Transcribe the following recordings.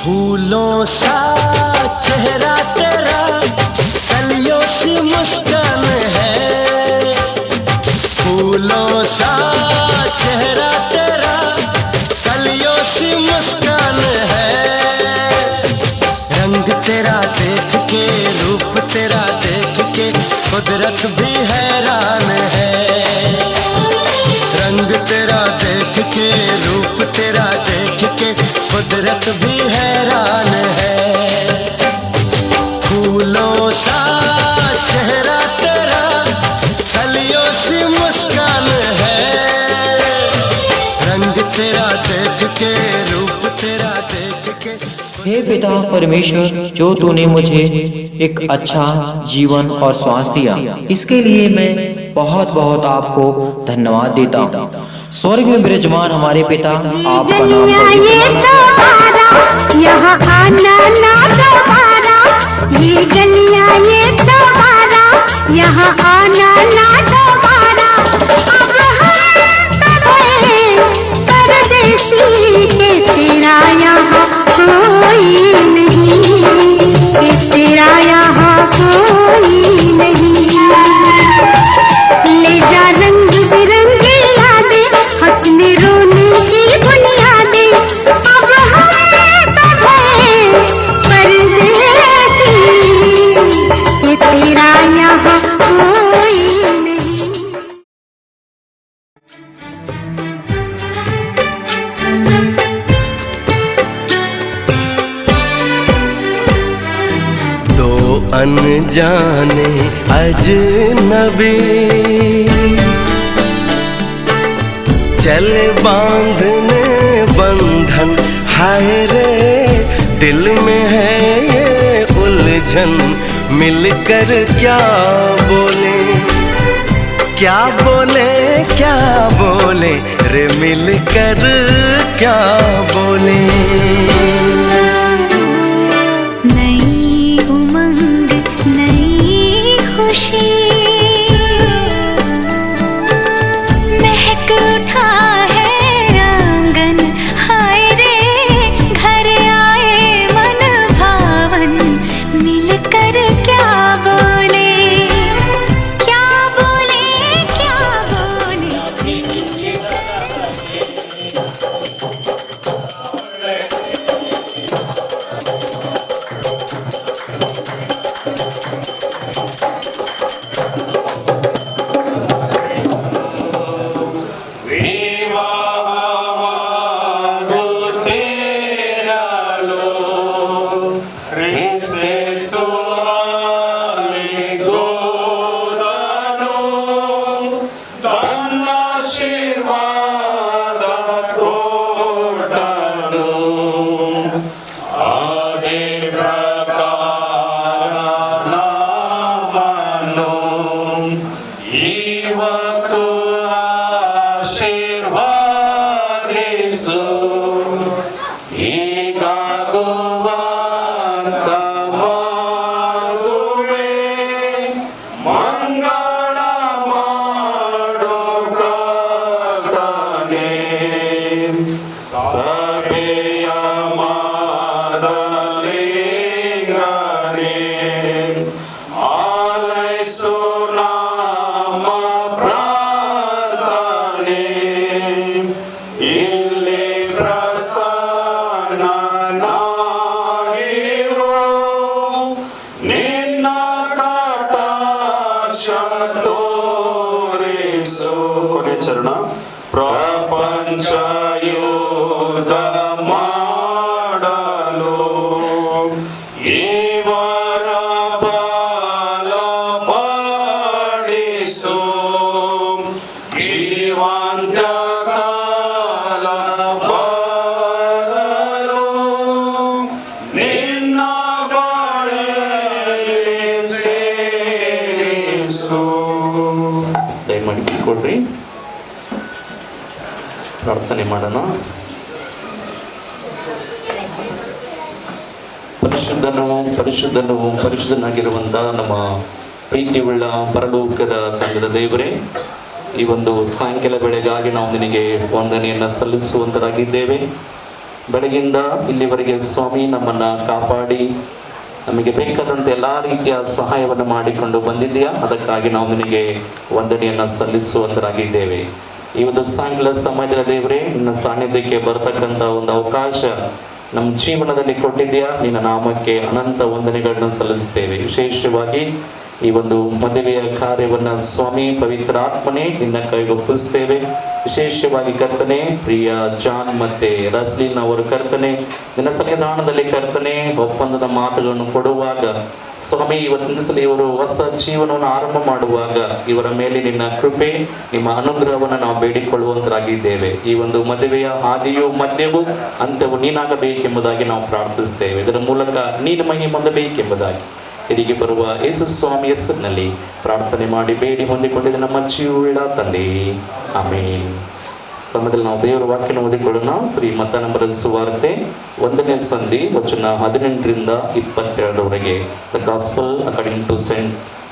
फूलों सा चेहरा तेरा, कलियों सी मुस्कान है। फूलों सा चेहरा तेरा, कलियों सी मुस्कान है। रंग तेरा देख के, रूप तेरा देख के, कुदरत भी हैरान है। रंग तेरा देख के, रूप तेरा देख के, कुदरत भी हैरान है। फूलों सा चेहरा तेरा, कलियों सी मुस्कान है। रंग तेरा देख के, रूप तेरा देख के। हे पिता परमेश्वर, जो तूने मुझे एक अच्छा जीवन और स्वास्थ्य दिया, इसके लिए मैं बहुत बहुत आपको धन्यवाद देता हूँ। स्वर्ग में विराजमान हमारे पिता, आपका नाम यहाँ आना ना दोबारा, ये गलियाँ ये दोबारा, यहाँ आना ना दोबारा। अब हम परदेसी के तेरा यहाँ कोई नहीं, के तेरा यहाँ कोई नहीं। ले जा रंग बिरंगी यादें, हंसने रोने की बुनियादें। अब हम परदेसी, ये तेरा यहाँ कोई नहीं। दो अनजाने अजनबी चले बांधने बंधन, हाय रे दिल में है ये उलझन। मिलकर क्या बोले, क्या बोले, क्या बोले रे, मिलकर क्या बोले। नई उमंग नई खुशी, महक उठा है आंगन, हाय रे घर आए मन भावन। मिलकर क्या बोले, क्या बोले, क्या बोले। ಕೊನೆ ಚರಣ. ಪ್ರಪಂಚ ಯುದ್ಧ ಮಾಡಲು ಇವರ ಬಲ ಪಡಿಸು, ಜೀವಂತ ಕಾಲ ಬರಲು ನಿನ್ನ ಬಳಿಯಲ್ಲಿ ಸೇರಿಸು. ದಯಮಾಡಿ ಕೊಡ್ರಿ, ಪ್ರಾರ್ಥನೆ ಮಾಡೋಣ. ಪರಿಶುದ್ಧನಾಗಿರುವಂಥ ನಮ್ಮ ಪ್ರೀತಿಯುಳ್ಳ ಪರಲೋಕದ ತಂದದ ದೇವರೇ, ಈ ಒಂದು ಸಾಯಂಕಾಲ ವೇಳೆಗಾಗಿ ನಾವು ನಿನಗೆ ವಂದನೆಯನ್ನು ಸಲ್ಲಿಸುವಂತರಾಗಿದ್ದೇವೆ. ಬೆಳಗಿಂದ ಇಲ್ಲಿವರೆಗೆ ಸ್ವಾಮಿ ನಮ್ಮನ್ನು ಕಾಪಾಡಿ ನಮಗೆ ಬೇಕಾದಂಥ ಎಲ್ಲ ರೀತಿಯ ಸಹಾಯವನ್ನು ಮಾಡಿಕೊಂಡು ಬಂದಿದೆಯಾ, ಅದಕ್ಕಾಗಿ ನಾವು ನಿನಗೆ ವಂದನೆಯನ್ನು ಸಲ್ಲಿಸುವಂತರಾಗಿದ್ದೇವೆ. ಈ ಒಂದು ಸಾಯಂಕಾಲ ಸಮಯದಲ್ಲಿ ದೇವರೇ, ನಿನ್ನ ಸಾನ್ನಿಧ್ಯಕ್ಕೆ ಬರತಕ್ಕಂಥ ಒಂದು ಅವಕಾಶ ನಮ್ಮ ಜೀವನದಲ್ಲಿ ಕೊಟ್ಟಿದೆಯಾ, ನಿನ್ನ ನಾಮಕ್ಕೆ ಅನಂತ ವಂದನೆಗಳನ್ನು ಸಲ್ಲಿಸ್ತೇವೆ. ವಿಶೇಷವಾಗಿ ಈ ಒಂದು ಮದುವೆಯ ಕಾರ್ಯವನ್ನ ಸ್ವಾಮಿ ಪವಿತ್ರ ಆತ್ಮನೇ ನಿನ್ನ ಕೈಗೊಪ್ಪಿಸ್ತೇವೆ. ವಿಶೇಷವಾಗಿ ಕರ್ತನೆ, ಪ್ರಿಯ ಜಾನ್ ಮತ್ತೆ ರಸ್ಲಿನ್ ಅವರು ಕರ್ತನೆ, ನಿನ್ನ ಸನ್ನಿಧಾನದಲ್ಲಿ ಕರ್ತನೆ ಒಪ್ಪಂದದ ಮಾತುಗಳನ್ನು ಕೊಡುವಾಗ ಸ್ವಾಮಿ, ಇವತ್ತಿನ ಸಲ ಇವರು ಹೊಸ ಜೀವನವನ್ನು ಆರಂಭ ಮಾಡುವಾಗ ಇವರ ಮೇಲೆ ನಿನ್ನ ಕೃಪೆ, ನಿಮ್ಮ ಅನುಗ್ರಹವನ್ನು ನಾವು ಬೇಡಿಕೊಳ್ಳುವಂತರಾಗಿದ್ದೇವೆ. ಈ ಒಂದು ಮದುವೆಯ ಹಾದಿಯು ಮಧ್ಯವೂ ಅಂತ್ಯವೂ ನೀನಾಗಬೇಕೆಂಬುದಾಗಿ ನಾವು ಪ್ರಾರ್ಥಿಸ್ತೇವೆ. ಇದರ ಮೂಲಕ ನೀನು ಮಹಿಮೆ ಹೊಂದಬೇಕೆಂಬುದಾಗಿ ತಿರುಗಿ ಬರುವ ಯೇಸು ಸ್ವಾಮಿ ಹೆಸರಿನಲ್ಲಿ ಪ್ರಾರ್ಥನೆ ಮಾಡಿ ಬೇಡಿ ಹೊಂದಿಕೊಂಡಿದ್ದ ನಮ್ಮ ಜೀವವುಳ್ಳ ತಂದೆ, ಆಮೇನ್. ಸಮಯದಲ್ಲಿ ನಾವು ದೇವರ ವಾಕ್ಯನ ಓದಿಕೊಳ್ಳೋಣ. ಶ್ರೀಮತ್ತ ನಂಬರ ಸುವಾರ್ತೆ 1ನೇ ಸಂಧಿ ವಚನ 18ರಿಂದ 22 the gospel according to saint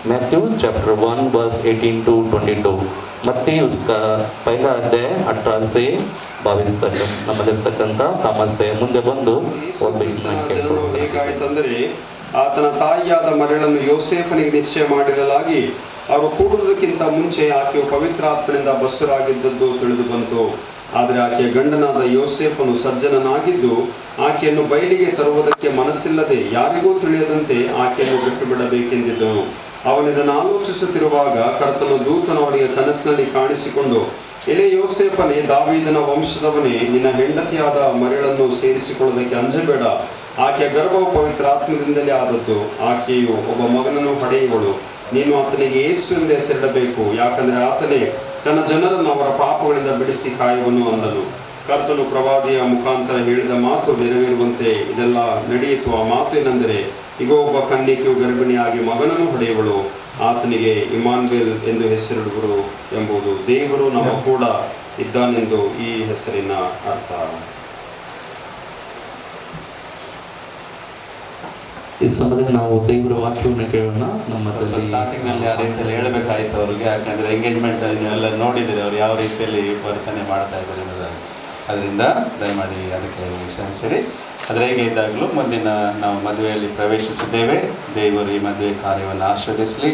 Matthew chapter 1 verse 18 to 22. ಮತ್ತೆ उसका पहला अध्याय 18 से 22 तक ನಮ್ಮಲ್ಲಿರ್ತಕ್ಕಂಥ ಸಮಸ್ಯೆ ಮುಂದೆ ಬಂದು ಹೇಗಾಯಿತಂದರೆ, ಆತನ ತಾಯಿಯಾದ ಮರಿಯಳನ್ನು ಯೋಸೇಫನಿಗೆ ನಿಶ್ಚಯ ಮಾಡಿರಲಾಗಿ ಅವರು ಕೂಡುವುದಕ್ಕಿಂತ ಮುಂಚೆ ಆಕೆಯು ಪವಿತ್ರಾತ್ಮನಿಂದ ಬಸ್ಸರಾಗಿದ್ದದ್ದು ತಿಳಿದು ಬಂತು. ಆದರೆ ಆಕೆಯ ಗಂಡನಾದ ಯೋಸೇಫನು ಸಜ್ಜನನಾಗಿದ್ದು ಆಕೆಯನ್ನು ಬಯಲಿಗೆ ತರುವುದಕ್ಕೆ ಮನಸ್ಸಿಲ್ಲದೆ ಯಾರಿಗೂ ತಿಳಿಯದಂತೆ ಆಕೆಯನ್ನು ಬಿಟ್ಟು ಬಿಡಬೇಕೆಂದಿದ್ದನು. ಅವನಿದನ್ನು ಆಲೋಚಿಸುತ್ತಿರುವಾಗ ಕರ್ತನ ದೂತನು ಅವನಿಗೆ ಕನಸಿನಲ್ಲಿ ಕಾಣಿಸಿಕೊಂಡು, ಎಲೆ ಯೋಸೇಫನೇ, ದಾವೀದನ ವಂಶದವನೇ, ನಿನ್ನ ಹೆಂಡತಿಯಾದ ಮರಿಯಳನ್ನು ಸೇರಿಸಿಕೊಳ್ಳುವುದಕ್ಕೆ ಅಂಜಬೇಡ. ಆಕೆಯ ಗರ್ಭವು ಪವಿತ್ರಾತ್ಮದಿಂದಲೇ ಆದದ್ದು. ಆಕೆಯು ಒಬ್ಬ ಮಗನನ್ನು ಪಡೆಯುವಳು. ನೀನು ಆತನಿಗೆ ಯೇಸು ಎಂದು ಹೆಸರಿಡಬೇಕು, ಯಾಕಂದರೆ ಆತನೇ ತನ್ನ ಜನರನ್ನು ಅವರ ಪಾಪಗಳಿಂದ ಬಿಡಿಸಿ ಕಾಯುವನು ಅಂದನು. ಕರ್ತನು ಪ್ರವಾದಿಯ ಮುಖಾಂತರ ಹೇಳಿದ ಮಾತು ನೆರವೇರುವಂತೆ ಇದೆಲ್ಲ ನಡೆಯಿತು. ಆ ಮಾತು ಏನೆಂದರೆ, ಇಗೋ, ಒಬ್ಬ ಕನ್ಯಕೆಯು ಗರ್ಭಿಣಿಯಾಗಿ ಮಗನನ್ನು ಪಡೆಯುವಳು, ಆತನಿಗೆ ಇಮಾನ್ವೇಲ್ ಎಂದು ಹೆಸರಿಡುವರು ಎಂಬುದು ದೇವರು ನಮ್ಮ ಕೂಡ ಇದ್ದಾನೆಂದು ಈ ಹೆಸರಿನ ಅರ್ಥ. ಈ ಸಮಯದಲ್ಲಿ ನಾವು ದೇವರ ವಾಕ್ಯವನ್ನು ಕೇಳೋಣ. ನಮ್ಮಲ್ಲಿ ಸ್ಟಾರ್ಟಿಂಗ್ನಲ್ಲಿ ಆ ರೀತಿಯಲ್ಲಿ ಹೇಳಬೇಕಾಯ್ತು ಅವ್ರಿಗೆ, ಯಾಕಂದರೆ ಎಂಗೇಜ್ಮೆಂಟ್ ಎಲ್ಲ ನೋಡಿದರೆ ಅವ್ರು ಯಾವ ರೀತಿಯಲ್ಲಿ ವರ್ತನೆ ಮಾಡ್ತಾ ಇದ್ದಾರೆ ಅನ್ನೋದಾಗಿ. ಅದರಿಂದ ದಯಮಾಡಿ ಅದಕ್ಕೆ ಕ್ಷಮಿಸಿರಿ. ಆದರೆ ಹೇಗೆ ಇದ್ದಾಗಲೂ ಮುಂದಿನ ನಾವು ಮದುವೆಯಲ್ಲಿ ಪ್ರವೇಶಿಸಿದ್ದೇವೆ. ದೇವರು ಈ ಮದುವೆ ಕಾರ್ಯವನ್ನು ಆಶೀರ್ವದಿಸಲಿ.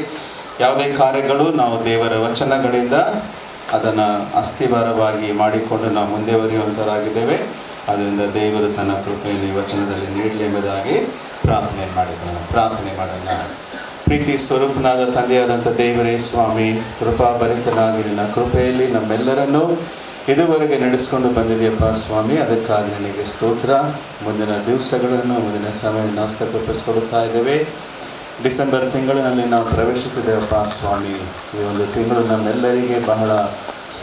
ಯಾವುದೇ ಕಾರ್ಯಗಳು ನಾವು ದೇವರ ವಚನಗಳಿಂದ ಅದನ್ನು ಅಸ್ಥಿವಾರವಾಗಿ ಮಾಡಿಕೊಂಡು ನಾವು ಮುಂದೆವರಿಯುವಂಥವರಾಗಿದ್ದೇವೆ. ಅದರಿಂದ ದೇವರು ತನ್ನ ಕೃಪೆಯನ್ನು ಈ ವಚನದಲ್ಲಿ ನೀಡಲಿ ಎಂಬುದಾಗಿ ಪ್ರಾರ್ಥನೆ ಮಾಡೋಣ. ಪ್ರೀತಿ ಸ್ವರೂಪನಾದ ತಂದೆಯಾದಂಥ ದೇವರೇ ಸ್ವಾಮಿ, ಕೃಪಾಭರಿತನಾಗಿ ನಿನ್ನ ಕೃಪೆಯಲ್ಲಿ ನಮ್ಮೆಲ್ಲರನ್ನೂ ಇದುವರೆಗೆ ನಡೆಸ್ಕೊಂಡು ಬಂದಿದೆಯಪ್ಪ ಸ್ವಾಮಿ. ಅದಕ್ಕಾಗಿ ನಿನಗೆ ಸ್ತೋತ್ರ. ಮುಂದಿನ ದಿವಸಗಳನ್ನು, ಮುಂದಿನ ಸಮಯವನ್ನು ಹಸ್ತಗೊಪ್ಪಿಸ್ಕೊಳ್ತಾ ಇದ್ದೇವೆ. ಡಿಸೆಂಬರ್ ತಿಂಗಳಿನಲ್ಲಿ ನಾವು ಪ್ರವೇಶಿಸಿದ್ದೇವಪ್ಪ ಸ್ವಾಮಿ. ಈ ಒಂದು ತಿಂಗಳು ನಮ್ಮೆಲ್ಲರಿಗೆ ಬಹಳ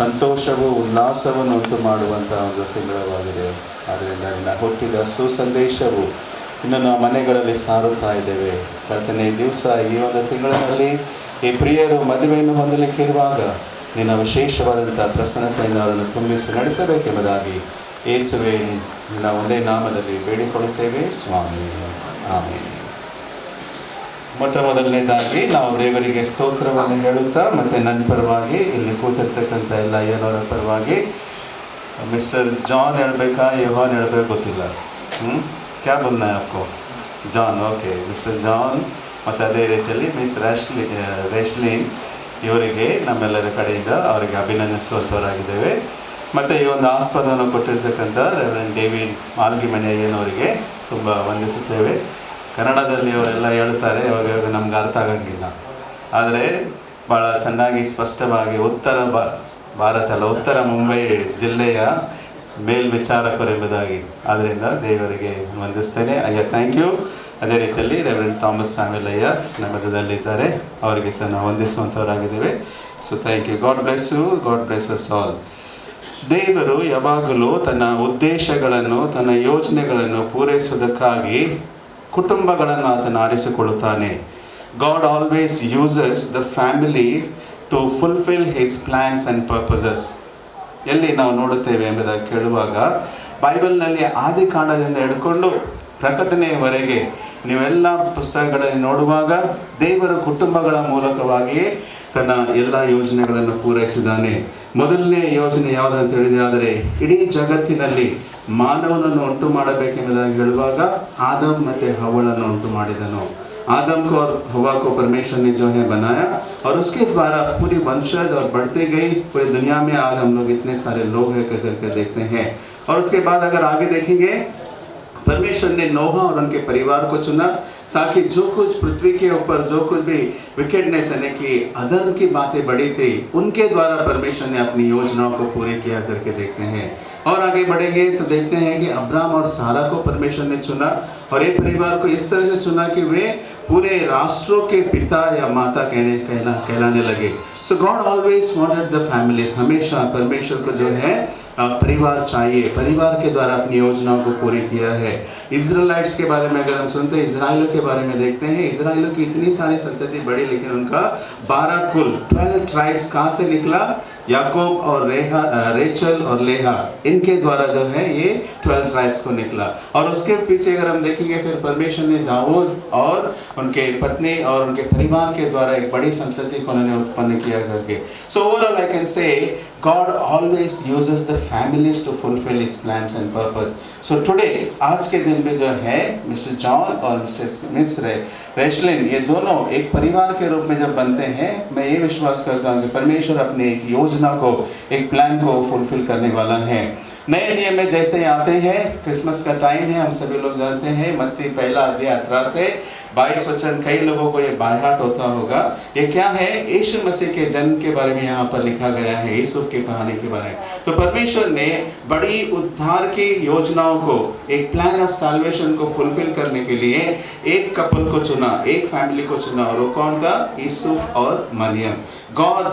ಸಂತೋಷವೂ ಉಲ್ಲಾಸವನ್ನು ಉಂಟು ಮಾಡುವಂಥ ಒಂದು ತಿಂಗಳವಾಗಿದೆ. ಆದ್ದರಿಂದ ನಿನ್ನ ಹುಟ್ಟಿದ ಸುಸಂದೇಶವು ಇನ್ನು ನಾವು ಮನೆಗಳಲ್ಲಿ ಸಾರುತ್ತಾ ಇದ್ದೇವೆ. ಕರ್ತನೇ, ದಿವಸ ಈ ಒಂದು ತಿಂಗಳಿನಲ್ಲಿ ಈ ಪ್ರಿಯರು ಮದುವೆಯನ್ನು ಹೊಂದಲಿಕ್ಕಿರುವಾಗ ನಿನ್ನ ವಿಶೇಷವಾದಂಥ ಪ್ರಸನ್ನತೆಯಿಂದ ಅವರನ್ನು ತುಂಬಿಸಿ ನಡೆಸಬೇಕೆಂಬುದಾಗಿ ಯೇಸುವೆ ನಿನ್ನ ಒಂದೇ ನಾಮದಲ್ಲಿ ಬೇಡಿಕೊಳ್ಳುತ್ತೇವೆ ಸ್ವಾಮಿ, ಆಮೇಲೆ. ಮೊಟ್ಟ ಮೊದಲನೇದಾಗಿ ನಾವು ದೇವರಿಗೆ ಸ್ತೋತ್ರವನ್ನು ಹೇಳುತ್ತಾ, ಮತ್ತು ನನ್ನ ಪರವಾಗಿ ಇಲ್ಲಿ ಕೂತಿರ್ತಕ್ಕಂಥ ಎಲ್ಲ ಅಯ್ಯನವರ ಪರವಾಗಿ ಮಿಸ್ಟರ್ ಜಾನ್ ಹೇಳಬೇಕಾ, ಯೋಹಾನ್ ಹೇಳಬೇಕು ಗೊತ್ತಿಲ್ಲ. क्या बोलना है आपको? ಜಾನ್. Okay, mister John. ಮತ್ತು ಅದೇ ರೀತಿಯಲ್ಲಿ ಮಿಸ್ ರೇಶ್ಲಿನ್ ಇವರಿಗೆ ನಮ್ಮೆಲ್ಲರ ಕಡೆಯಿಂದ ಅವರಿಗೆ ಅಭಿನಂದಿಸುವಂಥವರಾಗಿದ್ದೇವೆ. ಮತ್ತು ಈ ಒಂದು ಆಸ್ವಾದವನ್ನು ಕೊಟ್ಟಿರ್ತಕ್ಕಂಥ ರೆವರೆಂಡ್ ಡೇವಿಡ್ ಮಾಲ್ಗಿಮನೆಯನವರಿಗೆ ತುಂಬ ವಂದಿಸುತ್ತೇವೆ. ಕನ್ನಡದಲ್ಲಿ ಅವರೆಲ್ಲ ಹೇಳ್ತಾರೆ, ಅವಾಗ ನಮ್ಗೆ ಅರ್ಥ ಆಗಂಗಿಲ್ಲ. ಆದರೆ ಭಾಳ ಚೆನ್ನಾಗಿ ಸ್ಪಷ್ಟವಾಗಿ ಉತ್ತರ ಮುಂಬೈ ಜಿಲ್ಲೆಯ ಮೇಲ್ವಿಚಾರಕರೆಂಬುದಾಗಿ. ಆದ್ದರಿಂದ ದೇವರಿಗೆ ವಂದಿಸ್ತೇನೆ. ಅಯ್ಯ, ಥ್ಯಾಂಕ್ ಯು. ಅದೇ ರೀತಿಯಲ್ಲಿ ರೆವರೆಂಡ್ ಥಾಮಸ್ ಸ್ಯಾಮ್ಯುಯಲ್ ಅಯ್ಯ ನಮ್ಮ ಮಧ್ಯದಲ್ಲಿದ್ದಾರೆ, ಅವರಿಗೆ ಸಹ ನಾವು ವಂದಿಸುವಂಥವರಾಗಿದ್ದೇವೆ. So thank you. God bless you. God bless us all. ದೇವರು ಯಾವಾಗಲೂ ತನ್ನ ಉದ್ದೇಶಗಳನ್ನು, ತನ್ನ ಯೋಜನೆಗಳನ್ನು ಪೂರೈಸುವುದಕ್ಕಾಗಿ ಕುಟುಂಬಗಳನ್ನು ಆತನು ಆರಿಸಿಕೊಳ್ಳುತ್ತಾನೆ. God always uses the family to fulfil his plans and purposes. ಎಲ್ಲಿ ನಾವು ನೋಡುತ್ತೇವೆ ಎಂಬುದಾಗಿ ಕೇಳುವಾಗ, ಬೈಬಲ್ನಲ್ಲಿ ಆದಿಕಾಂಡದಿಂದ ಹಿಡ್ಕೊಂಡು ಪ್ರಕಟಣೆಯವರೆಗೆ ನೀವೆಲ್ಲ ಪುಸ್ತಕಗಳಲ್ಲಿ ನೋಡುವಾಗ ದೇವರ ಕುಟುಂಬಗಳ ಮೂಲಕವಾಗಿಯೇ ತನ್ನ ಎಲ್ಲ ಯೋಜನೆಗಳನ್ನು ಪೂರೈಸಿದ್ದಾನೆ. ಮೊದಲನೇ ಯೋಜನೆ ಯಾವುದಂತ ಹೇಳಿದರೆ, ಇಡೀ ಜಗತ್ತಿನಲ್ಲಿ ಮಾನವನನ್ನು ಉಂಟು ಮಾಡಬೇಕೆಂಬುದಾಗಿ ಹೇಳುವಾಗ ಆದಮ್ ಮತ್ತು ಹವ್ವಳನ್ನು ಉಂಟು ಮಾಡಿದನು। आदम को और हवा को परमेश्वर ने जो है बनाया और उसके द्वारा पूरी वंशज और बढ़ते गई पूरी दुनिया में। आज हम लोग इतने सारे लोग हैं करके देखते हैं। और उसके बाद अगर आगे देखेंगे, परमेश्वर ने नोहा और उनके परिवार को चुना ताकि जो कुछ पृथ्वी के ऊपर जो कुछ भी विकेटनेस यानी कि अधर्म की बातें बढ़ी थी, उनके द्वारा परमेश्वर ने अपनी योजनाओं को पूरी किया करके देखते हैं। और आगे बढ़ेंगे तो देखते हैं कि अब्राहम और सारा को परमेश्वर ने चुना और ये परिवार को इस तरह से चुना कि वे पूरे राष्ट्रों के पिता या माता कहलाने लगे। So God always wanted the families, हमेशा परमेश्वर को जो है परिवार चाहिए, परिवार के द्वारा अपनी योजनाओं को पूरी किया है। इजराइलाइट्स के बारे में अगर हम सुनते हैं, इजराइलों के बारे में देखते हैं, इजराइलों की इतनी सारी संतति बढ़ी लेकिन उनका 12 कुल 12 ट्राइब्स कहाँ से निकला? याकूब और रेचल और लेहा, इनके द्वारा जो है ये 12 ट्राइब्स को निकला। और उसके पीछे अगर हम देखेंगे फिर परमेश्वर ने दाऊद और उनके पत्नी और उनके परिवार के द्वारा एक बड़ी संतति को उन्होंने उत्पन्न किया करके। So overall I can say God always uses the families to fulfill His plans and purpose. So today, आज के दिन में जो है मिस्टर जॉन और मिस रेशलिन, ये दोनों एक परिवार के रूप में जब बनते हैं, मैं ये विश्वास करता हूँ कि परमेश्वर अपनी एक योजना को, एक प्लान को फुलफिल करने वाला है। नए नियम में जैसे आते हैं, क्रिसमस का टाइम है, हम सभी लोग जानते हैं, मत्ती 1:18 से 22 वचन कई लोगों को ये बायहाट होता होगा। ये क्या है? यीशु मसीह के जन्म के बारे में यहाँ पर लिखा गया है, यूसुफ की कहानी के बारे में। तो परमेश्वर ने बड़ी उद्धार की योजनाओं को, एक प्लान ऑफ साल्वेशन को फुलफिल करने के लिए एक कपल को चुना, एक फैमिली को चुना, और वो कौन था? यूसुफ और मरियम। God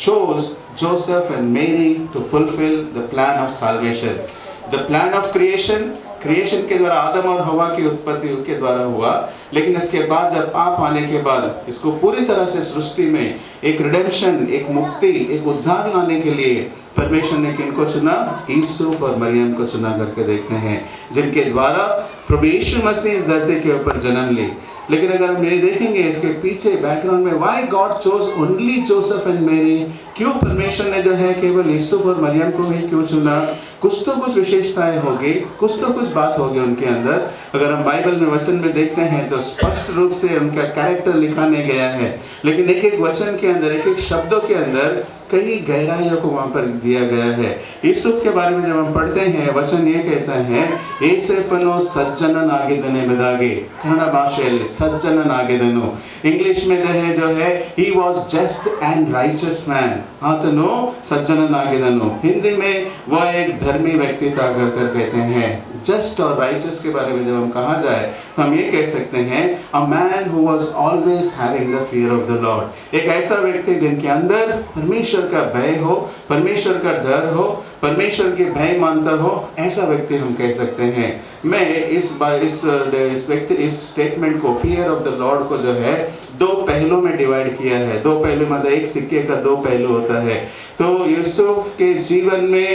chose Joseph and Mary to fulfill the plan of salvation. The plan of creation के द्वारा आदम और हवा की उत्पत्ति के द्वारा हुआ, लेकिन इसके बाद जब पाप आने के बाद इसको पूरी तरह से सृष्टि में एक रिडेम्पशन, एक मुक्ति, एक उद्धार लाने के लिए परमेश्वर ने किनको चुना? यूसुफ और मरियम को चुना करके देखते हैं, जिनके द्वारा प्रभु यीशु मसीह इस धरती के ऊपर जन्म ली। लेकिन अगर हम ये देखेंगे इसके पीछे बैकग्राउंड में, why God chose only Joseph and Mary? क्यों परमेश्वर ने जो है केवल यूसुफ और मरियम को ही क्यों चुना? कुछ तो कुछ विशेषताएं होगी, कुछ तो कुछ बात होगी उनके अंदर। अगर हम बाइबल में वचन में देखते हैं तो स्पष्ट रूप से उनका कैरेक्टर लिखा नहीं गया है, लेकिन एक एक वचन के अंदर, एक एक शब्दों के अंदर कई गहराइयों को वहाँ पर दिया गया है। यूसुफ के बारे में जब हम पढ़ते हैं, वचन ये कहता है, ಏಸೇಫನು ಸಜ್ಜನನಾಗಿದ್ದನೆಂಬುದಾಗಿ, ಕನ್ನಡ ಭಾಷೆಯಲ್ಲಿ ಸಜ್ಜನನಾಗಿದ್ದನು। इंग्लिश में जो है he was just and righteous man, आतनो सज्जननागिदनु। Hindi में वह एक धर्मी व्यक्ति था कर कहते हैं। जस्ट और राइचस के बारे में जब हम कहा जाए तो हम ये कह सकते हैं, a man who was always having the fear of the Lord, एक ऐसा व्यक्ति जिनके अंदर परमेश्वर का भय हो, परमेश्वर का डर हो, परमेश्वर के भय मानता हो, ऐसा व्यक्ति हम कह सकते हैं। मैं इस स्टेटमेंट को, फियर ऑफ द लॉर्ड को जो है दो पहलुओं में डिवाइड किया है। दो पहलू मतलब एक सिक्के का दो पहलू होता है। तो यूसुफ के जीवन में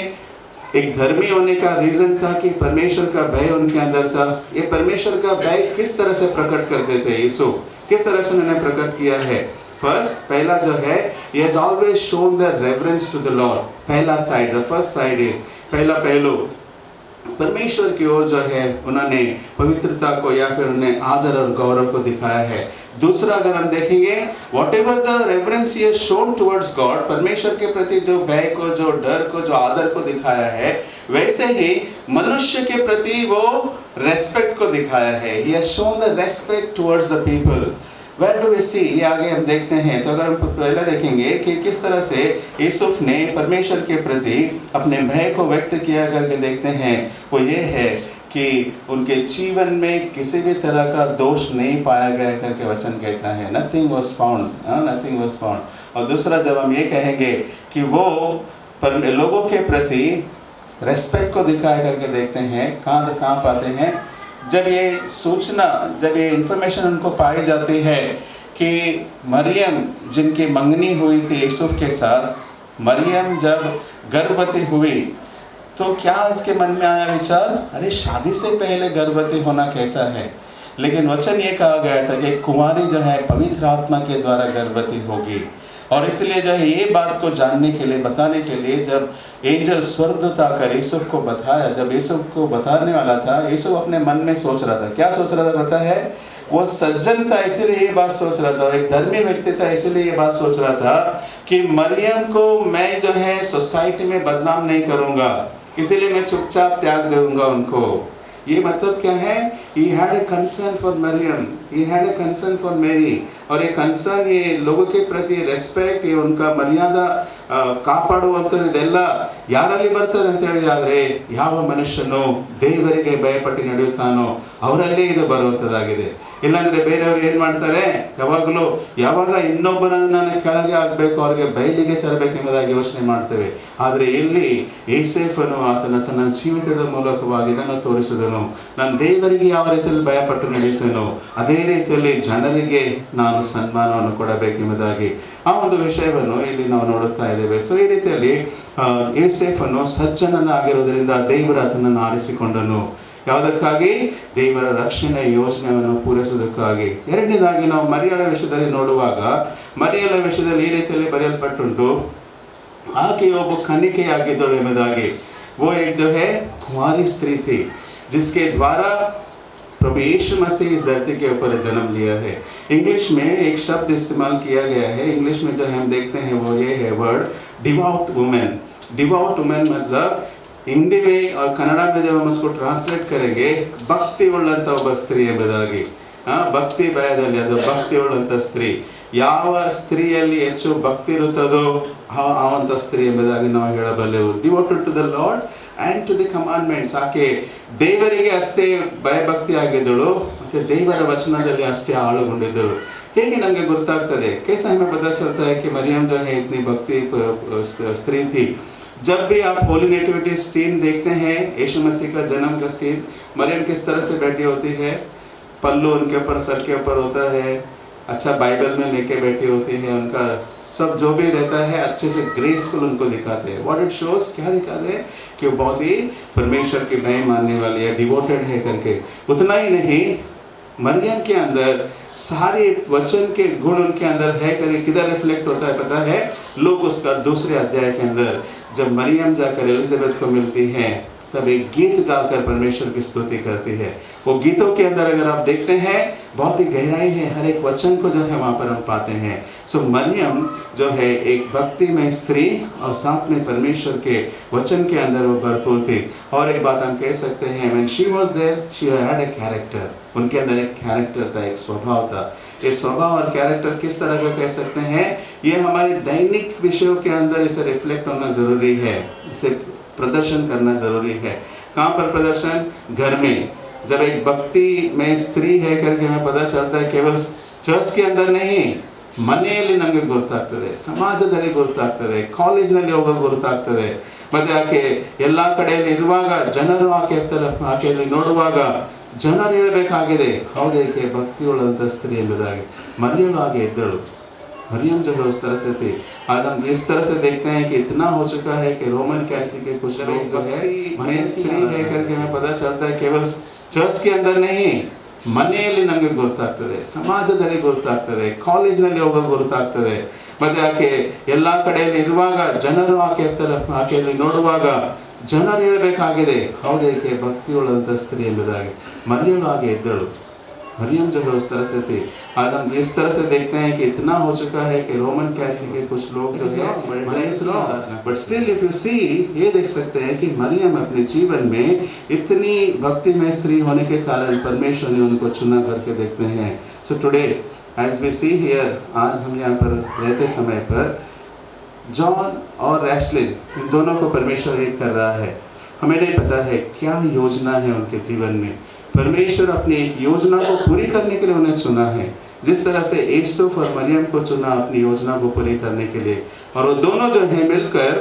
एक धर्मी होने का रीजन था कि परमेश्वर का भय उनके अंदर था। ये परमेश्वर का भय किस तरह से प्रकट करते थे यूसुफ, किस तरह से उन्होंने प्रकट किया है? फर्स्ट, पहला जो है, he has always shown the reverence to the Lord। पहला साइड, the first side है, पहला पहलू परमेश्वर की ओर जो है उन्होंने पवित्रता को या फिर उन्हें आदर और गौरव को दिखाया है। दूसरा अगर हम देखेंगे, whatever the reverence he has shown towards God, परमेश्वर के प्रति जो भय को, जो डर को, जो आदर को दिखाया है, वैसे ही मनुष्य के प्रति वो रेस्पेक्ट को दिखाया है। he has shown the respect towards the people। Where do we see? ये आगे हम देखते हैं। तो अगर हम पहले देखेंगे कि किस तरह से यूसुफ ने परमेश्वर के प्रति अपने भय को व्यक्त किया करके देखते हैं, वो ये है कि उनके जीवन में किसी भी तरह का दोष नहीं पाया गया करके वचन कहता है। Nothing was found, nothing was found। और दूसरा जब हम ये कहेंगे कि वो लोगों के प्रति रेस्पेक्ट को दिखाया करके देखते हैं, कहाँ पाते हैं? जब ये सूचना, जब ये इंफॉर्मेशन उनको पाई जाती है कि मरियम जिनकी मंगनी हुई थी यूसुफ के साथ, मरियम जब गर्भवती हुई तो क्या इसके मन में आया विचार, अरे शादी से पहले गर्भवती होना कैसा है? लेकिन वचन ये कहा गया था कि कुंवारी जो है पवित्र आत्मा के द्वारा गर्भवती होगी। और इसलिए जो है ये बात को जानने के लिए, बताने के लिए, जब एंजल स्वर्गदूत आकर यूसुफ को बताया, जब यूसुफ को बताने वाला था, यूसुफ अपने मन में सोच रहा था, क्या सोच रहा था पता है? वो सज्जन था इसलिए ये बात सोच रहा था, एक धर्मी व्यक्ति था इसलिए ये बात सोच रहा था कि मरियम को मैं जो है सोसाइटी में बदनाम नहीं करूंगा, इसलिए मैं चुपचाप त्याग दूंगा उनको। ये मतलब क्या है? He had a concern for Maryam, he had a concern for Mary, और ये कंसर्न, ये लोगों के प्रति ರೆಸ್ಪೆಕ್ಟ್, ये उनका ಮರ್ಯಾದಾ ಕಾಪಾಡುವಂಥದ್ದೆಲ್ಲ ಯಾರಲ್ಲಿ ಬರ್ತದೆ ಅಂತ ಹೇಳಿದ್ರೆ, ಯಾವ ಮನುಷ್ಯನು ದೇವರಿಗೆ ಭಯಪಟ್ಟು ನಡೆಯುತ್ತಾನೋ ಅವರಲ್ಲೇ ಇದು ಬರುವಂಥದ್ದಾಗಿದೆ. ಇಲ್ಲಾಂದ್ರೆ ಬೇರೆಯವರು ಏನ್ ಮಾಡ್ತಾರೆ, ಯಾವಾಗ ಇನ್ನೊಬ್ಬರನ್ನ ಕೆಳಗೆ ಆಗ್ಬೇಕು, ಅವ್ರಿಗೆ ಬಯಲಿಗೆ ತರಬೇಕೆಂಬುದಾಗಿ ಯೋಚನೆ ಮಾಡ್ತೇವೆ. ಆದ್ರೆ ಇಲ್ಲಿ ಯೋಸೇಫನು ಆತನ ತನ್ನ ಜೀವಿತದ ಮೂಲಕವಾಗಿ ಇದನ್ನು ತೋರಿಸಿದನು. ನಾನು ದೇವರಿಗೆ ಯಾವ ರೀತಿಯಲ್ಲಿ ಭಯಪಟ್ಟು ನಡೆಯುತ್ತೇನೋ ಅದೇ ರೀತಿಯಲ್ಲಿ ಜನರಿಗೆ ನಾನು ಸನ್ಮಾನವನ್ನು ಕೊಡಬೇಕೆಂಬುದಾಗಿ ಆ ಒಂದು ವಿಷಯವನ್ನು ಇಲ್ಲಿ ನಾವು ನೋಡುತ್ತಾ ಇದ್ದೇವೆ. ಸೊ ಈ ರೀತಿಯಲ್ಲಿ ಯೋಸೇಫನು ಸಜ್ಜನನಾಗಿರುವುದರಿಂದ ದೇವರ ಆತನನ್ನು ಆರಿಸಿಕೊಂಡನು. ಯಾವುದಕ್ಕಾಗಿ? ದೇವರ ರಕ್ಷಣೆ ಯೋಜನೆಯನ್ನು ಪೂರೈಸುವುದಕ್ಕಾಗಿ. ಎರಡನೇದಾಗಿ ನಾವು ಮರಿಯಳ ವಿಷಯದಲ್ಲಿ ನೋಡುವಾಗ, ಮರಿಯಳ ವಿಷಯದಲ್ಲಿ ಈ ರೀತಿಯಲ್ಲಿ ಬರೆಯಲ್ಪಟ್ಟುಂಟು, ಆಕೆ ಒಬ್ಬ ಕನ್ನಿಕೆಯಾಗಿದ್ದಳು ಎಂಬುದಾಗಿ. वो एक जो है कुंवारी स्त्री थी जिसके द्वारा प्रभु यीशु मसीह इस धरती के ऊपर जन्म लिया है. इंग्लिश में एक शब्द इस्तेमाल किया गया है, इंग्लिश में जो हम देखते हैं वो ये है word devout women. Devout women मतलब हिंदी में और कन्नड़ा में जब हम उसको ट्रांसलेट करेंगे, ಭಕ್ತಿ ಉಳ್ಳಂತ ಒಬ್ಬ ಸ್ತ್ರೀ ಎಂಬುದಾಗಿ. ಭಕ್ತಿ ಭಯದಲ್ಲಿ ಅದು ಭಕ್ತಿ ಉಳ್ಳಂತ ಸ್ತ್ರೀ. ಯಾವ ಸ್ತ್ರೀಯಲ್ಲಿ ಹೆಚ್ಚು ಭಕ್ತಿ ಇರುತ್ತದೋ ಅವಂತ ಸ್ತ್ರೀ ಎಂಬುದಾಗಿ ನಾವು ಹೇಳಬಲ್ಲೆವು. Devoted to the Lord and to the commandments. ಆಕೆ ದೇವರಿಗೆ ಅಷ್ಟೇ ಭಯಭಕ್ತಿ ಆಗಿದ್ದಳು, ಮತ್ತೆ ದೇವರ ವಚನದಲ್ಲಿ ಅಷ್ಟೇ ಆಳುಗೊಂಡಿದ್ದಳು. ಹೇಗೆ ನಮಗೆ ಗೊತ್ತಾಗ್ತದೆ? कैसे हमें पता चलता है कि मरियम जो है इतनी भक्ति स्त्री थी? जब भी आप होली नेटिविटी सीन देखते हैं, यीशु मसीह का जन्म का सीन, मरियम किस तरह से बैठी होती है, पल्लू उनके ऊपर, सर के ऊपर होता है, अच्छा बाइबल में लेके बैठी होती है, उनका सब जो भी रहता है अच्छे से ग्रेसफुल उनको दिखाते हैं. व्हाट इट शोज, क्या दिखाते हैं? कि वो बहुत ही परमेश्वर की नए मानने वाली है, डिवोटेड है करके. उतना ही नहीं, मरियम के अंदर सारे वचन के गुण उनके अंदर है करके किधर रिफ्लेक्ट होता है पता है? लोग उसका दूसरे अध्याय के अंदर जब मरियम जाकर एलिजाबेथ को मिलती है, तब एक गीत गाकर परमेश्वर की स्तुति करती है. वो गीतों के अंदर अगर आप देखते हैं बहुत ही गहराई है, हर एक वचन को जो है वहाँ पर हम पाते हैं. सो मरियम जो है एक भक्ति में स्त्री और साथ में परमेश्वर के वचन के अंदर वो भरपूर थी. और एक बात हम कह सकते हैं, when she was there, she had a character. उनके अंदर एक कैरेक्टर था, एक स्वभाव था. ये स्वभाव और कैरेक्टर किस तरह का कह सकते हैं? ये हमारे दैनिक विषयों के अंदर इसे रिफ्लेक्ट होना जरूरी है, इसे प्रदर्शन करना जरूरी है. कहाँ पर प्रदर्शन? घर में. जब एक भक्ति में स्त्री है करके हमें पता चलता है, केवल चर्च के अंदर नहीं, ಮನೆಯಲ್ಲಿ ನಮಗೆ ಗೊತ್ತಾಗ್ತದೆ, ಸಮಾಜದಲ್ಲಿ ಗೊತ್ತಾಗ್ತದೆ, ಕಾಲೇಜಿನಲ್ಲಿ ಹೋಗೋದು ಗೊತ್ತಾಗ್ತದೆ. ಮತ್ತೆ ಆಕೆ ಎಲ್ಲ ಕಡೆಯಲ್ಲಿ ಇರುವಾಗ ಜನರು ಆಕೆಯಲ್ಲಿ ನೋಡುವಾಗ ಜನರು ಹೇಳಬೇಕಾಗಿದೆ, ಹೌದು ಏಕೆ ಭಕ್ತಿಯುಳ್ಳಂತ ಸ್ತ್ರೀ ಎಂಬುದಾಗಿ. ಮರಿಯಳು ಹಾಗೆ ಇದ್ದಳು. मरियम जो है उस तरह से थी. आज हम इस तरह से देखते हैं कि इतना हो चुका है कि रोमन कैथोलिक के कुछ लोग जो है मने स्त्री है करके हमें पता चलता है, केवल चर्च के अंदर नहीं, ಮನೆಯಲ್ಲಿ ನಮಗೆ ಗೊತ್ತಾಗ್ತದೆ, ಸಮಾಜದಲ್ಲಿ ಗೊತ್ತಾಗ್ತದೆ, ಕಾಲೇಜಿನಲ್ಲಿ ಹೋಗೋದು ಗೊತ್ತಾಗ್ತದೆ. ಮತ್ತೆ ಆಕೆ ಎಲ್ಲ ಕಡೆಯಲ್ಲಿ ಇರುವಾಗ ಜನರು ಆಕೆಯಲ್ಲಿ ನೋಡುವಾಗ ಜನರು ಹೇಳಬೇಕಾಗಿದೆ, ಹೌದು ಏಕೆ ಭಕ್ತಿಯುಳ್ಳಂತ ಸ್ತ್ರೀ ಎಂಬುದಾಗಿ. ಮರಿಯಳು ಹಾಗೆ ಇದ್ದಳು. मरियम जो है उस तरह से थी. आज हम इस तरह से देखते हैं कि इतना हो चुका है कि रोमन कैथोलिक के कुछ लोग जो है, but still if you see, ये देख सकते हैं कि मरियम अपने जीवन में इतनी भक्ति में स्त्री होने के कारण परमेश्वर ने उनको चुना करके देखते हैं. So today as we see here, आज हम यहाँ पर रहते समय पर जॉन और रैशलिन, इन दोनों को परमेश्वर एक कर रहा है. हमें नहीं पता है क्या योजना है उनके जीवन में. परमेश्वर अपनी एक योजना को पूरी करने के लिए उन्हें चुना है. जिस तरह से यूसुफ और मरियम को चुना अपनी योजना को पूरी करने के लिए, और वो दोनों जो है मिलकर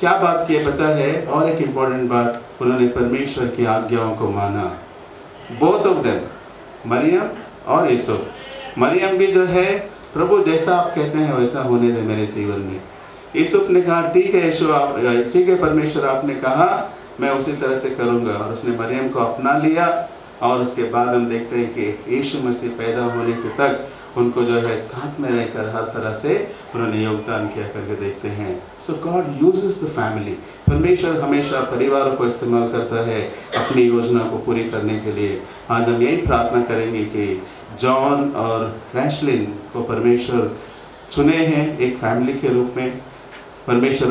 क्या बात किए पता है? और एक इम्पोर्टेंट बात, उन्होंने परमेश्वर की आज्ञाओं को माना. बोथ ऑफ देम, मरियम और यूसुफ. मरियम भी जो है, प्रभु जैसा आप कहते हैं वैसा होने दे मेरे जीवन में. यूसुफ ने कहा ठीक है यीशु, आप ठीक है परमेश्वर, आपने कहा मैं उसी तरह से करूँगा. और उसने मरियम को अपना लिया. और उसके बाद हम देखते हैं कि यीशु मसीह पैदा होने के तक उनको जो है साथ में रहकर हर तरह से उन्होंने योगदान किया करके देखते हैं। सो गॉड यूजेस द फैमिली। परमेश्वर हमेशा परिवारों को इस्तेमाल करता है अपनी योजना को पूरी करने के लिए। आज हम यही प्रार्थना करेंगे कि जॉन और रैशलिन को परमेश्वर चुने हैं एक फैमिली के रूप में। परमेश्वर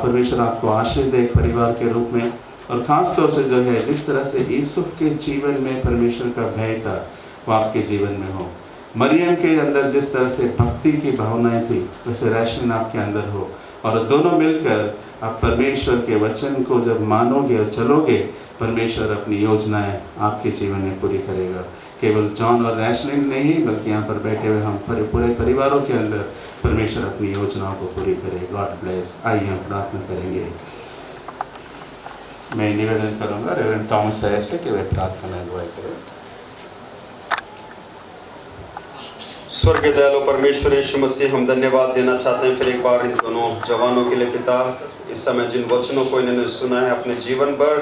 परमेश्वर आपको आशीष दे एक परिवार के रूप में। और ख़ास तौर से जो है जिस तरह से यूसुफ के जीवन में परमेश्वर का भय था वो आपके जीवन में हो। मरियम के अंदर जिस तरह से भक्ति की भावनाएं थी वैसे रैशलिन आपके अंदर हो, और दोनों मिलकर आप परमेश्वर के वचन को जब मानोगे और चलोगे, परमेश्वर अपनी योजनाएं आपके जीवन में पूरी करेगा। केवल जॉन और रैशलिन नहीं बल्कि यहाँ पर बैठे हुए हम पूरे परिवारों के अंदर परमेश्वर अपनी योजनाओं को पूरी करे। God bless. आइए हम प्रार्थना करेंगे। मैं निवेदन करूंगा रेवरेंड थॉमस ऐसे कि वे प्रार्थना में अगुवाई करें। स्वर्गीय दयालु परमेश्वर यीशु मसीह, हम धन्यवाद देना चाहते हैं फिर एक बार इन दोनों जवानों के लिए पिता। इस समय जिन वचनों को इन्होंने सुना है अपने जीवन पर,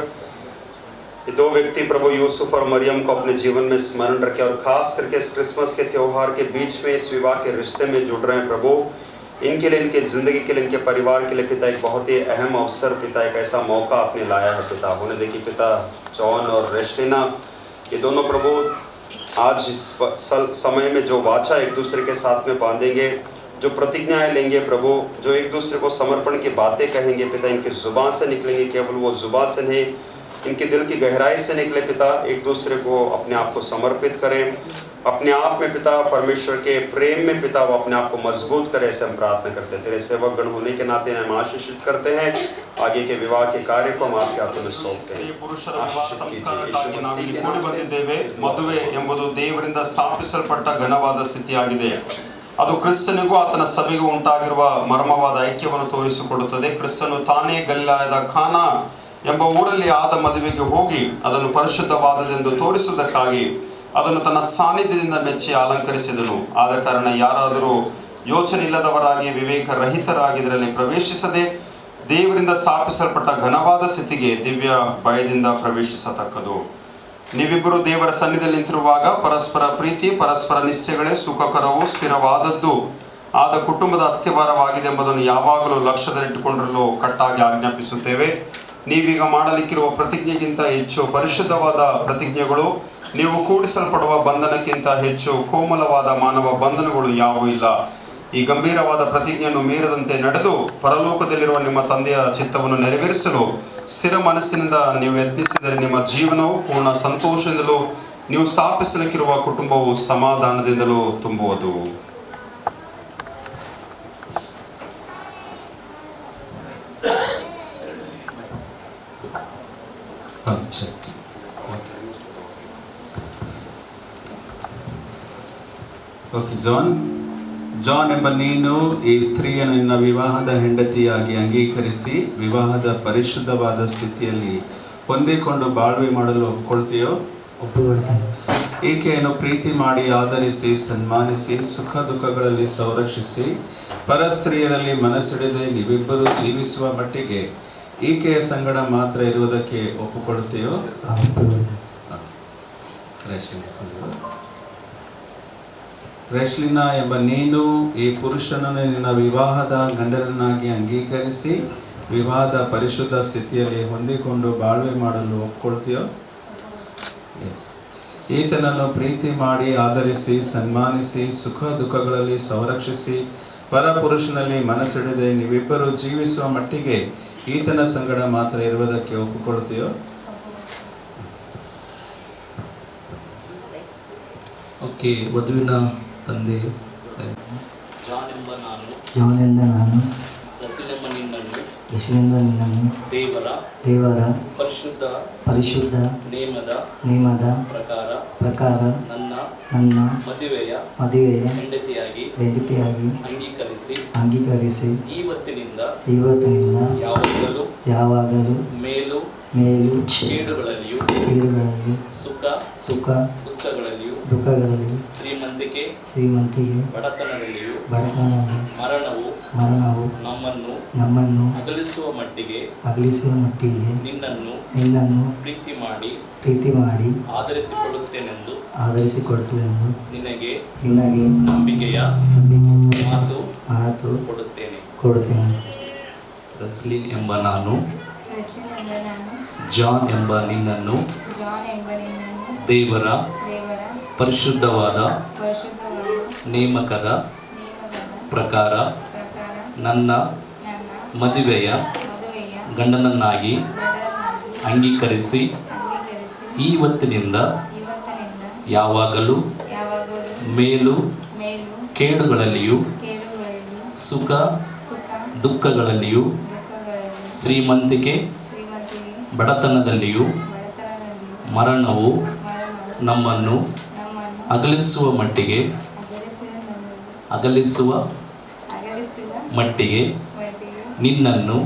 ये दो व्यक्ति प्रभु यूसुफ और मरियम को अपने जीवन में स्मरण रखे, और खास करके इस क्रिसमस के त्यौहार के बीच में इस विवाह के रिश्ते में जुड़ रहे हैं प्रभु, इनके लिए, इनके ज़िंदगी के लिए, इनके परिवार के लिए पिता एक बहुत ही अहम अवसर पिता, एक ऐसा मौका आपने लाया है पिता। होने देखिए पिता जॉन और रेशलिना ये दोनों प्रभु आज इस समय में जो वाचा एक दूसरे के साथ में बांधेंगे, जो प्रतिज्ञाएं लेंगे प्रभु, जो एक दूसरे को समर्पण की बातें कहेंगे पिता, इनकी ज़ुबान से निकलेंगे, केवल वो ज़ुबान से नहीं इनके दिल की गहराई से निकले पिता। एक दूसरे को अपने आप को समर्पित करें, अपने आप में पिता परमेश्वर के प्रेम में पिता वो अपने आप को मजबूत करे, ऐसे हम प्रार्थना करते हैं। तेरे सेवक गण होने के नाते हम आशीषित करते हैं। आगे के विवाह के कार्य को हम आपके हाथों में सौंपते हैं। ಮದುವೆ ಎಂಬುದು ದೇವರಿಂದ ಸ್ಥಾಪಿಸಲ್ಪಟ್ಟ ಘನವಾದ ಸ್ಥಿತಿಯಾಗಿದೆ. ಅದು ಕ್ರಿಸ್ತನಿಗೂ ಆತನ ಸಭೆಗೂ ಉಂಟಾಗಿರುವ ಮರ್ಮವಾದ ಐಕ್ಯವನ್ನು ತೋರಿಸಿಕೊಡುತ್ತದೆ. ಕ್ರಿಸ್ತನು ತಾನೇ ಗಲಿಲಾಯದ ಕಾನಾ ಎಂಬ ಊರಲ್ಲಿ ಆದ ಮದುವೆಗೆ ಹೋಗಿ ಅದನ್ನು ಪರಿಶುದ್ಧವಾದದೆಂದು ತೋರಿಸುವುದಕ್ಕಾಗಿ ಅದನ್ನು ತನ್ನ ಸಾನ್ನಿಧ್ಯದಿಂದ ಮೆಚ್ಚಿ ಅಲಂಕರಿಸಿದನು. ಆದ ಕಾರಣ ಯಾರಾದರೂ ಯೋಚನೆ ಇಲ್ಲದವರಾಗಿ ವಿವೇಕ ರಹಿತರಾಗಿದ್ದರಲ್ಲಿ ಪ್ರವೇಶಿಸದೆ ದೇವರಿಂದ ಸ್ಥಾಪಿಸಲ್ಪಟ್ಟ ಘನವಾದ ಸ್ಥಿತಿಗೆ ದಿವ್ಯ ಭಯದಿಂದ ಪ್ರವೇಶಿಸತಕ್ಕದು. ನೀವಿಬ್ಬರು ದೇವರ ಸನ್ನಿಧಿಯಲ್ಲಿ ನಿಂತಿರುವಾಗ ಪರಸ್ಪರ ಪ್ರೀತಿ, ಪರಸ್ಪರ ನಿಷ್ಠೆಗಳೇ ಸುಖಕರವೂ ಸ್ಥಿರವಾದದ್ದು ಆದ ಕುಟುಂಬದ ಅಸ್ಥಿವಾರವಾಗಿದೆ ಎಂಬುದನ್ನು ಯಾವಾಗಲೂ ಲಕ್ಷ್ಯದಲ್ಲಿಟ್ಟುಕೊಂಡಿರಲು ಕಟ್ಟಾಗಿ ಆಜ್ಞಾಪಿಸುತ್ತೇವೆ. ನೀವೀಗ ಮಾಡಲಿಕ್ಕಿರುವ ಪ್ರತಿಜ್ಞೆಗಿಂತ ಹೆಚ್ಚು ಪರಿಶುದ್ಧವಾದ ಪ್ರತಿಜ್ಞೆಗಳು, ನೀವು ಕೂಡಿಸಲ್ಪಡುವ ಬಂಧನಕ್ಕಿಂತ ಹೆಚ್ಚು ಕೋಮಲವಾದ ಮಾನವ ಬಂಧನಗಳು ಯಾವೂ ಇಲ್ಲ. ಈ ಗಂಭೀರವಾದ ಪ್ರತಿಜ್ಞೆಯನ್ನು ಮೀರದಂತೆ ನಡೆದು ಪರಲೋಕದಲ್ಲಿರುವ ನಿಮ್ಮ ತಂದೆಯ ಚಿತ್ತವನ್ನು ನೆರವೇರಿಸಲು ಸ್ಥಿರ ಮನಸ್ಸಿನಿಂದ ನೀವು ಯತ್ನಿಸಿದರೆ ನಿಮ್ಮ ಜೀವನವು ಪೂರ್ಣ ಸಂತೋಷದಿಂದಲೂ ನೀವು ಸ್ಥಾಪಿಸಲಿಕ್ಕಿರುವ ಕುಟುಂಬವು ಸಮಾಧಾನದಿಂದಲೂ ತುಂಬುವುದು. ಜಾನ್ ಎಂಬ ನೀನು ಈ ಸ್ತ್ರೀಯನ್ನು ನಿನ್ನ ವಿವಾಹದ ಹೆಂಡತಿಯಾಗಿ ಅಂಗೀಕರಿಸಿ ವಿವಾಹದ ಪರಿಶುದ್ಧವಾದ ಸ್ಥಿತಿಯಲ್ಲಿ ಹೊಂದಿಕೊಂಡು ಬಾಳ್ವೆ ಮಾಡಲು ಒಪ್ಕೊಳ್ತೀಯೋ? ಈಕೆಯನ್ನು ಪ್ರೀತಿ ಮಾಡಿ ಆದರಿಸಿ ಸನ್ಮಾನಿಸಿ ಸುಖ ದುಃಖಗಳಲ್ಲಿ ಸಂರಕ್ಷಿಸಿ ಪರ ಸ್ತ್ರೀಯರಲ್ಲಿ ಮನಸ್ಸಿಡದೆ ನೀವಿಬ್ಬರು ಜೀವಿಸುವ ಮಟ್ಟಿಗೆ ಈಕೆಯ ಸಂಗಡ ಮಾತ್ರ ಇರುವುದಕ್ಕೆ ಒಪ್ಪಿಕೊಳ್ತೀಯೋ? ರೆಶ್ಲಿನಾ ಎಂಬ ನೀನು ಈ ಪುರುಷನನ್ನು ನಿನ್ನ ವಿವಾಹದ ಗಂಡನನ್ನಾಗಿ ಅಂಗೀಕರಿಸಿ ವಿವಾಹದ ಪರಿಶುದ್ಧ ಸ್ಥಿತಿಯಲ್ಲಿ ಹೊಂದಿಕೊಂಡು ಬಾಳ್ವೆ ಮಾಡಲು ಒಪ್ಕೊಳ್ತೀಯೋ? ಈತನನ್ನು ಪ್ರೀತಿ ಮಾಡಿ ಆದರಿಸಿ ಸನ್ಮಾನಿಸಿ ಸುಖ ದುಃಖಗಳಲ್ಲಿ ಸಂರಕ್ಷಿಸಿ ಪರ ಪುರುಷನಲ್ಲಿ ಮನಸ್ಸಿಡದೆ ನೀವಿಬ್ಬರು ಜೀವಿಸುವ ಮಟ್ಟಿಗೆ ಈತನ ಸಂಗಡ ಮಾತ್ರ ಇರುವುದಕ್ಕೆ ಒಪ್ಪಿಕೊಳ್ತೀಯೋ? ಓಕೆ. ವಧುವಿನ ತಂದೆ ಜಾನ್ ಎಂಬ ನಾನು ಯಶನೆಂಬ ನಿನ್ನನ್ನು ದೇವರ ಪರಿಶುದ್ಧ ನೇಮದ ಪ್ರಕಾರ ನನ್ನ ಮದುವೆಯ ಹೆಂಡತಿಯಾಗಿ ಅಂಗೀಕರಿಸಿ ಇವತ್ತಿನಿಂದ ಯಾವಾಗಲೂ ಮೇಲು ಕೇಡುಗಳಲ್ಲಿಯೂ ಸುಖ ದುಃಖಗಳಲ್ಲಿಯೂ ಶ್ರೀಮಂತಿಕೆ ಬಡತನದಲ್ಲಿಯೂ ಮರಣವು ನಮ್ಮನ್ನು ಅಗಲಿಸುವ ಮಟ್ಟಿಗೆ ನಿನ್ನನ್ನು ಪ್ರೀತಿ ಮಾಡಿ ಆಧರಿಸಿಕೊಳ್ಳುತ್ತೇನೆಂದು ನಿನಗೆ ನಂಬಿಕೆಯ ಮಾತು ಕೊಡುತ್ತೇನೆ. ರಸ್ಲಿನ್ ಎಂಬ ನಾನು, ಜಾನ್ ಎಂಬ ನಿನ್ನನ್ನು ದೇವರ ಪರಿಶುದ್ಧವಾದ ನೇಮಕದ ಪ್ರಕಾರ ನನ್ನ ಮದುವೆಯ ಗಂಡನನ್ನಾಗಿ ಅಂಗೀಕರಿಸಿ ಇವತ್ತಿನಿಂದ ಯಾವಾಗಲೂ ಮೇಲು ಕೇಡುಗಳಲ್ಲಿಯೂ ಸುಖ ದುಃಖಗಳಲ್ಲಿಯೂ ಶ್ರೀಮಂತಿಕೆ ಬಡತನದಲ್ಲಿಯೂ ಮರಣವು ನಮ್ಮನ್ನು ಅಗಲಿಸುವ ಮಟ್ಟಿಗೆ ನಿನ್ನನ್ನು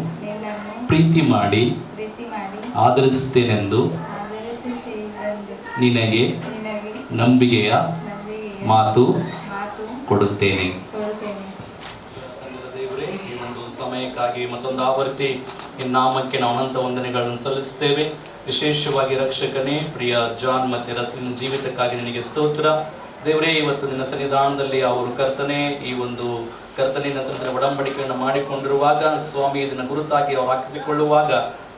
ಪ್ರೀತಿ ಮಾಡಿ ಆಧರಿಸುತ್ತೇನೆಂದು ನಿನಗೆ ನಂಬಿಕೆಯ ಮಾತು ಕೊಡುತ್ತೇನೆ. ದೇವರೇ, ಈ ಒಂದು ಸಮಯಕ್ಕಾಗಿ ಮತ್ತೊಂದು ಆವರ್ತಿ ನಿನ್ನ ನಾಮಕ್ಕೆ ನಾವು ಅನಂತ ವಂದನೆಗಳನ್ನು ಸಲ್ಲಿಸುತ್ತೇವೆ. ವಿಶೇಷವಾಗಿ ರಕ್ಷಕನೇ, ಪ್ರಿಯ ಜಾನ್ ಮತ್ತು ರಸ್ಲಿನ ಜೀವಿತಕ್ಕಾಗಿ ನಿನಗೆ ಸ್ತೋತ್ರ. ದೇವರೇ, ಇವತ್ತು ನಿನ್ನ ಸನ್ನಿಧಾನದಲ್ಲಿ ಅವರು ಈ ಒಂದು ಕರ್ತನಿನ ಸನ್ನಿಧಾನ ಒಡಂಬಡಿಕೆಯನ್ನು ಮಾಡಿಕೊಂಡಿರುವಾಗ ಸ್ವಾಮಿ ಇದನ್ನು ಗುರುತಾಗಿ ಅವರು ಹಾಕಿಸಿಕೊಳ್ಳುವಾಗ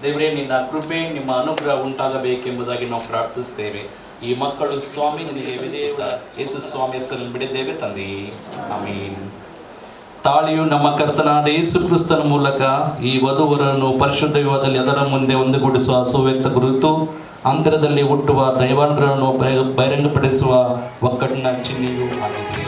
ದೇವರೇ, ನಿನ್ನ ಕೃಪೆ ನಿಮ್ಮ ಅನುಗ್ರಹ ಉಂಟಾಗಬೇಕೆಂಬುದಾಗಿ ನಾವು ಪ್ರಾರ್ಥಿಸ್ತೇವೆ. ಈ ಮಕ್ಕಳು ಸ್ವಾಮಿ ನಿನಗೆ ವಿಧೇಯರಾದ ಯೇಸು ಸ್ವಾಮಿ ಹೆಸರಲ್ಲಿ ಬಿಡಿದ್ದೇವೆ ತಂದೆ, ಆಮೀನ್. ತಾಳಿಯು ನಮ್ಮ ಕರ್ತನಾದ ಯೇಸು ಕ್ರಿಸ್ತನ ಮೂಲಕ ಈ ವಧುವರನ್ನು ಪರಿಶುದ್ಧ ವಿವಾಹದಲ್ಲಿ ಅದರ ಮುಂದೆ ಒಂದುಗೂಡಿಸುವ ಸುವ್ಯಕ್ತ ಗುರುತು, ಅಂತರದಲ್ಲಿ ಹುಟ್ಟುವ ದೈವಾಂತರವನ್ನು ಬಹಿರಂಗಪಡಿಸುವ ಒಕ್ಕಟ್ಟಿನ ಚಿಹ್ನೆಯೂ ಆಗಿದೆ.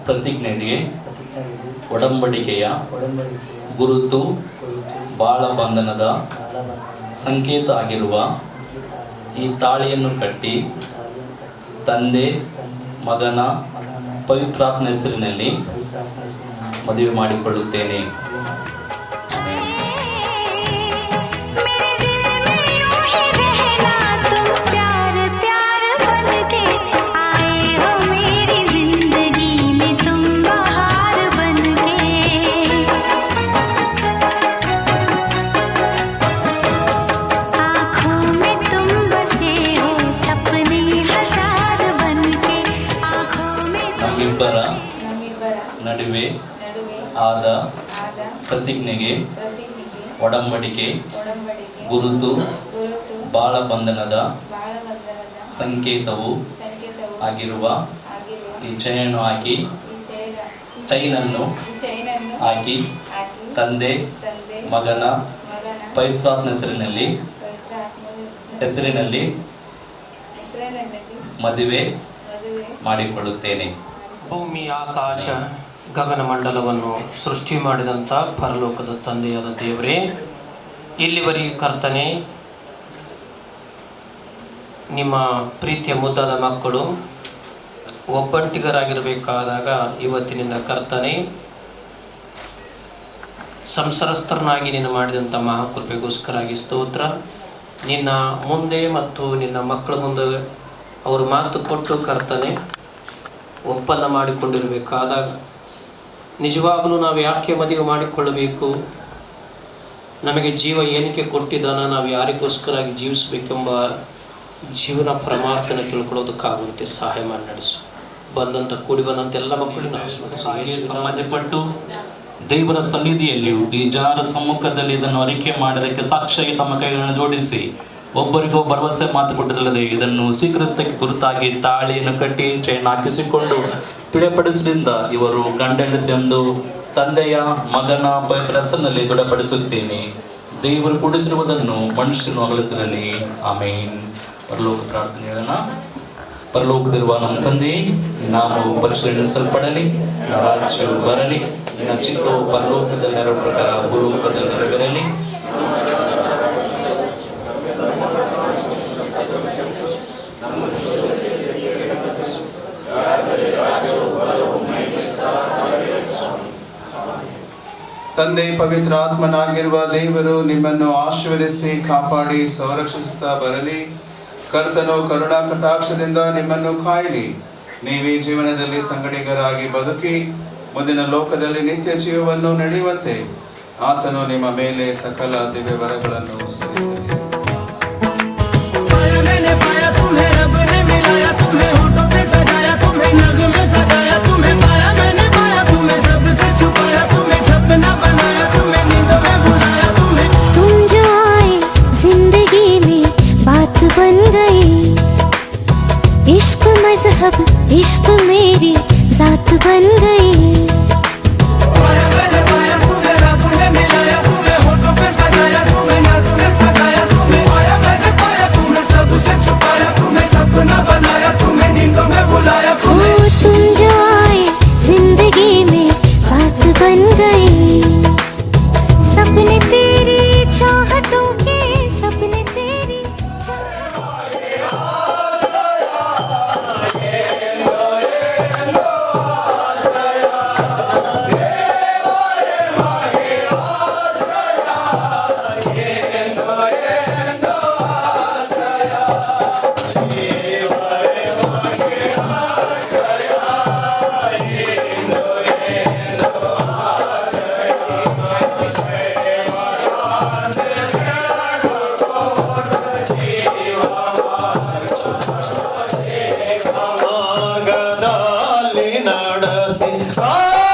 ಪ್ರತಿಜ್ಞೆಗೆ ಒಡಂಬಡಿಕೆಯ ಗುರುತು ಬಾಳ ಬಂಧನದ ಸಂಕೇತ ಆಗಿರುವ ಈ ತಾಳಿಯನ್ನು ಕಟ್ಟಿ ತಂದೆ ಮಗನ ಪವಿತ್ರಾತ್ಮ ಹೆಸರಿನಲ್ಲಿ ಮದುವೆ ಮಾಡಿಕೊಳ್ಳುತ್ತೇನೆ. ನಡುವೆ ಆದ ಪ್ರತಿಜ್ಞೆಗೆ ಒಡಂಬಡಿಕೆ ಗುರುತು ಬಾಳ ಬಂಧನದ ಸಂಕೇತವು ಆಗಿರುವ ಈ ಚೈನನ್ನು ಹಾಕಿ ತಂದೆ ಮಗನ ಪವಿತ್ರಾತ್ಮ ಹೆಸರಿನಲ್ಲಿ ಮದುವೆ ಮಾಡಿಕೊಳ್ಳುತ್ತೇನೆ. ಭೂಮಿ ಆಕಾಶ ಗಗನಮಂಡಲವನ್ನು ಸೃಷ್ಟಿ ಮಾಡಿದಂಥ ಪರಲೋಕದ ತಂದೆಯಾದ ದೇವರೇ, ಇಲ್ಲಿವರೆಗೆ ಕರ್ತನೆ ನಿಮ್ಮ ಪ್ರೀತಿಯ ಮುದ್ದಾದ ಮಕ್ಕಳು ಒಬ್ಬಂಟಿಗರಾಗಿರಬೇಕಾದಾಗ ಇವತ್ತಿನಿಂದ ಕರ್ತನೆ ಸಂಸಾರಸ್ಥರನಾಗಿ ನೀನು ಮಾಡಿದಂಥ ಮಹಾಕೃಪೆಗೋಸ್ಕರಾಗಿ ಸ್ತೋತ್ರ. ನಿನ್ನ ಮುಂದೆ ಮತ್ತು ನಿನ್ನ ಮಕ್ಕಳ ಮುಂದೆ ಅವರು ಮಾತು ಕೊಟ್ಟು ಕರ್ತನೆ ಒಪ್ಪಂದ ಮಾಡಿಕೊಂಡಿರಬೇಕಾದಾಗ ನಿಜವಾಗಲೂ ನಾವು ಯಾಕೆ ಮದುವೆ ಮಾಡಿಕೊಳ್ಳಬೇಕು, ನಮಗೆ ಜೀವ ಏನಕ್ಕೆ ಕೊಟ್ಟಿದ್ದಾನ, ನಾವು ಯಾರಿಗೋಸ್ಕರಾಗಿ ಜೀವಿಸಬೇಕೆಂಬ ಜೀವನ ಪರಮಾರ್ಥನ ತಿಳ್ಕೊಳ್ಳೋದಕ್ಕಾಗುವಂತೆ ಸಹಾಯ ಮಾಡಿ ನಡೆಸು. ಕೂಡಿ ಬಂದಂಥ ಎಲ್ಲ ಮಕ್ಕಳಿಗೆ ಸಮಾಜಪಟ್ಟು ದೇವರ ಸನ್ನಿಧಿಯಲ್ಲಿಯೂ ಈ ಜಾರ ಸಮ್ಮುಖದಲ್ಲಿ ಇದನ್ನು ಅರಿಕೆ ಮಾಡೋದಕ್ಕೆ ಸಾಕ್ಷಿಯಾಗಿ ತಮ್ಮ ಕೈಗಳನ್ನು ಜೋಡಿಸಿ ಒಬ್ಬರಿಗೂ ಭರವಸೆ ಮಾತು ಕೊಟ್ಟದಲ್ಲದೆ ಇದನ್ನು ಸ್ವೀಕರಿಸಕ್ಕೆ ಗುರುತಾಗಿ ತಾಳಿಯನ್ನು ಕಟ್ಟಿ ಚೈನ್ ಹಾಕಿಸಿಕೊಂಡು ತಿಳಿಪಡಿಸಲಿಂದ ಇವರು ಗಂಡ ಹೆಂಡತಿಯೊಂದು ತಂದೆಯ ಮಗನ ಪವಿತ್ರ ಹೆಸರಿನಲ್ಲಿ ದೃಢಪಡಿಸುತ್ತೇನೆ. ದೇವರು ಕೂಡಿಸಿರುವುದನ್ನು ಮನುಷ್ಯನು ಅಗಲಿಸಿರಲಿ. ಆಮೇನ್. ಪರಲೋಕ ಪ್ರಾರ್ಥನೆ ಹೇಳೋಣ. ಪರಲೋಕದಲ್ಲಿರುವ ನಮ್ಮ ತಂದೆ, ನಾಮವು ಪರಿಶೀಲಿಸಲ್ಪಡಲಿ, ರಾಜ್ಯವು ಬರಲಿ, ನಿನ್ನ ಚಿತ್ತವು ಪರಲೋಕದಲ್ಲಿ ನೆರವು ಪ್ರಕಾರ ಭೂಲೋಕದಲ್ಲಿ ನೆರವೇರಲಿ. ತಂದೆ ಪವಿತ್ರಾತ್ಮನಾಗಿರುವ ದೇವರು ನಿಮ್ಮನ್ನು ಆಶೀರ್ವದಿಸಿ ಕಾಪಾಡಿ ಸಂರಕ್ಷಿಸುತ್ತಾ ಬರಲಿ. ಕರ್ತನು ಕರುಣಾ ಕಟಾಕ್ಷದಿಂದ ನಿಮ್ಮನ್ನು ಕಾಯಲಿ. ನೀವೇ ಜೀವನದಲ್ಲಿ ಸಂಗಡಿಗರಾಗಿ ಬದುಕಿ ಮುಂದಿನ ಲೋಕದಲ್ಲಿ ನಿತ್ಯ ಜೀವವನ್ನು ನಡೆಯುವಂತೆ ಆತನು ನಿಮ್ಮ ಮೇಲೆ ಸಕಲ ದಿವ್ಯ ವರಗಳನ್ನು ಸುರಿಸಲಿ. मज़हब इश्क मेरी जात बन गई. तुम जो आए जिंदगी में बात बन गई. सपने तेरी चाहतों के, सपने तेरी Hare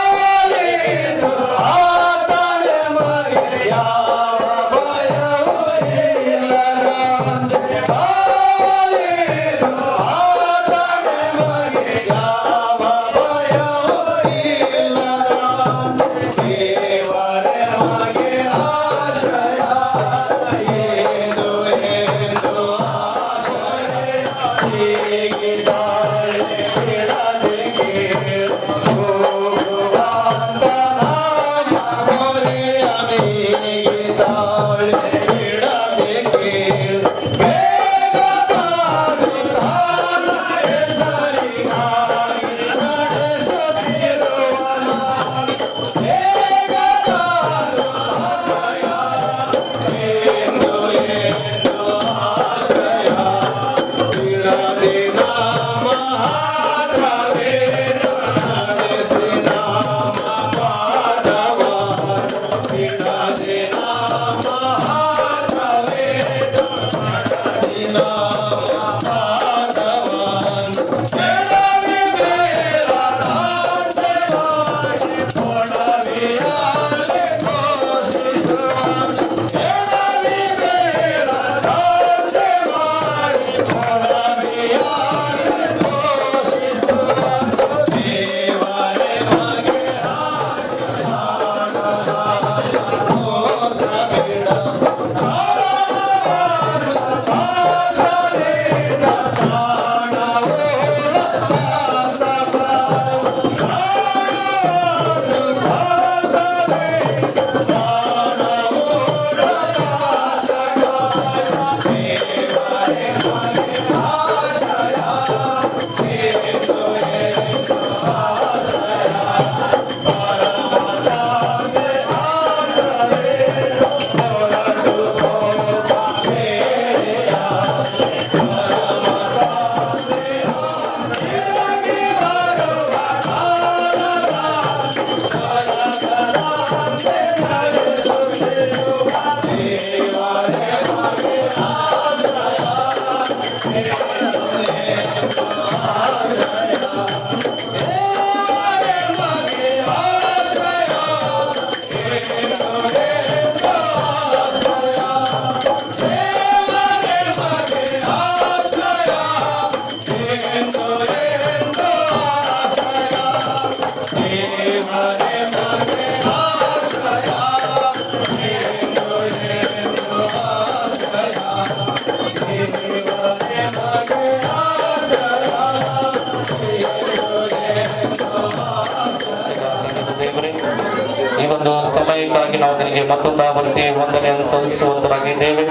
ಸಮಯಕ್ಕಾಗಿ ನಾವು ನಿನಗೆ ಮತ್ತೊಂದು ಆವೃತ್ತಿ ವಂದನೆಯನ್ನು ಸಲ್ಲಿಸುವಂತರಾಗಿದ್ದೇವೆ.